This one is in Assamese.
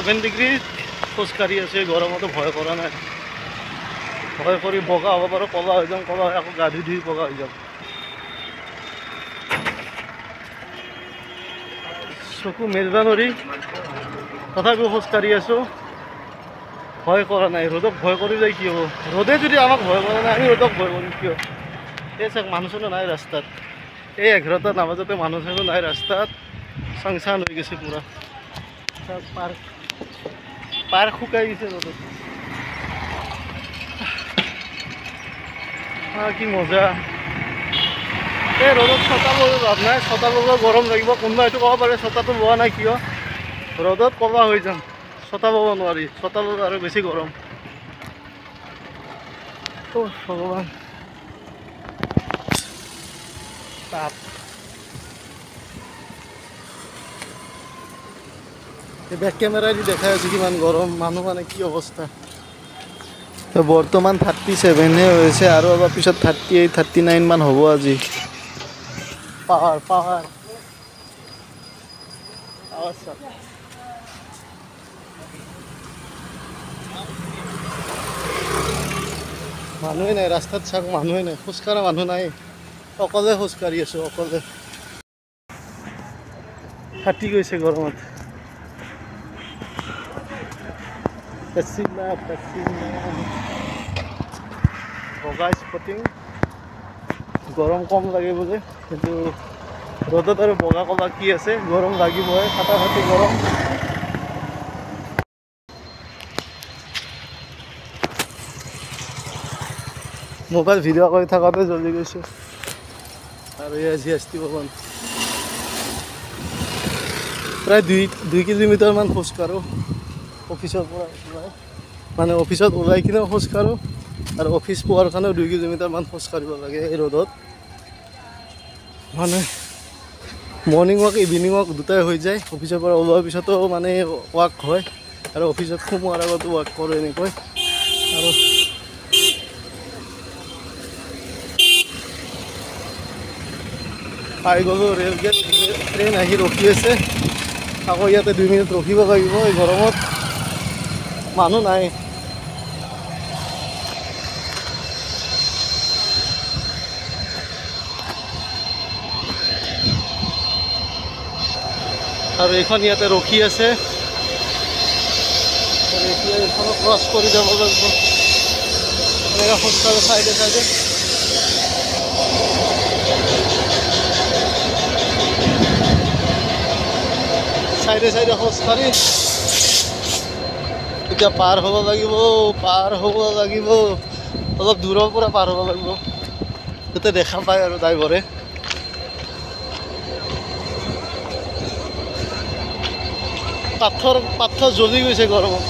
7 ডিগ্ৰী খোজকাঢ়ি আছোঁ। এই গৰমতো ভয় কৰা নাই। ভয় কৰি বগা হ'ব পাৰোঁ, ক'লা হৈ যাম, ক'লা হৈ আকৌ গা ধুই বগা হৈ যাম। চকু মেলিব নোৱাৰি, তথাপিও খোজকাঢ়ি আছোঁ। ভয় কৰা নাই। ৰ'দক ভয় কৰি যায় কি হ'ব? ৰ'দে যদি আমাক ভয় কৰা নাই, আমি ৰ'দক ভয় কৰিম কিয়? এই চাওক, মানুহ চানুহ নাই ৰাস্তাত। এই 11টা নাবাজতে মানুহ চানুহ নাই ৰাস্তাত। চাংচান হৈ গৈছে পূৰা। চাওক, পাৰ শুকাই গৈছে ৰ'দত। কি মজা! এই ৰ'দত ছটা ল'লেও লাভ নাই, ছটা ল'লেও গৰম লাগিব। কোনোবা এইটো ক'ব পাৰে ছটাটো লোৱা নাই কিয়? ৰ'দত ক'লা হৈ যাম, ছটা ল'ব নোৱাৰি। ছটা ল'লে আৰু বেছি গৰম। ভগৱান, তাপ! বেক কেমেৰা দি দেখাই আছোঁ কিমান গৰম। মানুহ মানে কি অৱস্থা। বৰ্তমান 37হে হৈছে, আৰু অলপ পিছত 38, 39 মান হ'ব আজি। পাহাৰ পাহাৰ মানুহে নাই ৰাস্তাত। চাওক, মানুহে নাই, খোজকাঢ়া মানুহ নাই। অকলে খোজকাঢ়ি আছোঁ, অকলে। ফাটি গৈছে গৰমত। বগা স্পটিং। গৰম কম লাগে বোলে, কিন্তু ৰ'দত আৰু বগা ক'লা কি আছে? গৰম লাগিবই, ফাটাফাটি গৰম। মোবাইল ভিডিঅ' কৰি থাকোঁতে জ্বলি গৈছে। আৰু এয়া GST ভৱন। প্ৰায় 2 কিলোমিটাৰমান খোজকাঢ়োঁ অফিচৰ পৰা ওলাই। মানে অফিচত ওলাই কিনেও খোজকাঢ়োঁ, আৰু অফিচ পোৱাৰ কাৰণেও 2 কিলোমিটাৰমান খোজকাঢ়িব লাগে এই ৰ'দত। মানে মৰ্ণিং ৱাক, ইভিনিং ৱাক দুটাই হৈ যায়। অফিচৰ পৰা ওলোৱাৰ পিছতো মানে ৱাক হয়, আৰু অফিচত সোমোৱাৰ আগতো ৱাক কৰোঁ এনেকৈ। আৰু পাই গ'লোঁ ৰেল গেট। ট্ৰেইন আহি ৰখি আছে। আকৌ ইয়াতে 2 মিনিট ৰখিব লাগিব এই গৰমত। মানুহ নাই। আৰু এইখন ইয়াতে ৰখি আছে। আৰু এতিয়া এইখনক ক্ৰছ কৰি যাব লাগিব। এনেকৈ খোজকাঢ়ো চাইডে চাইডে। চাইডে চাইডে খোজকাঢ়ি এতিয়া পাৰ হ'ব লাগিব, পাৰ হ'ব লাগিব। অলপ দূৰৰ পৰা পাৰ হ'ব লাগিব, যাতে দেখা পায় আৰু ড্ৰাইভৰে। পাথৰ জ্বলি গৈছে গৰমত।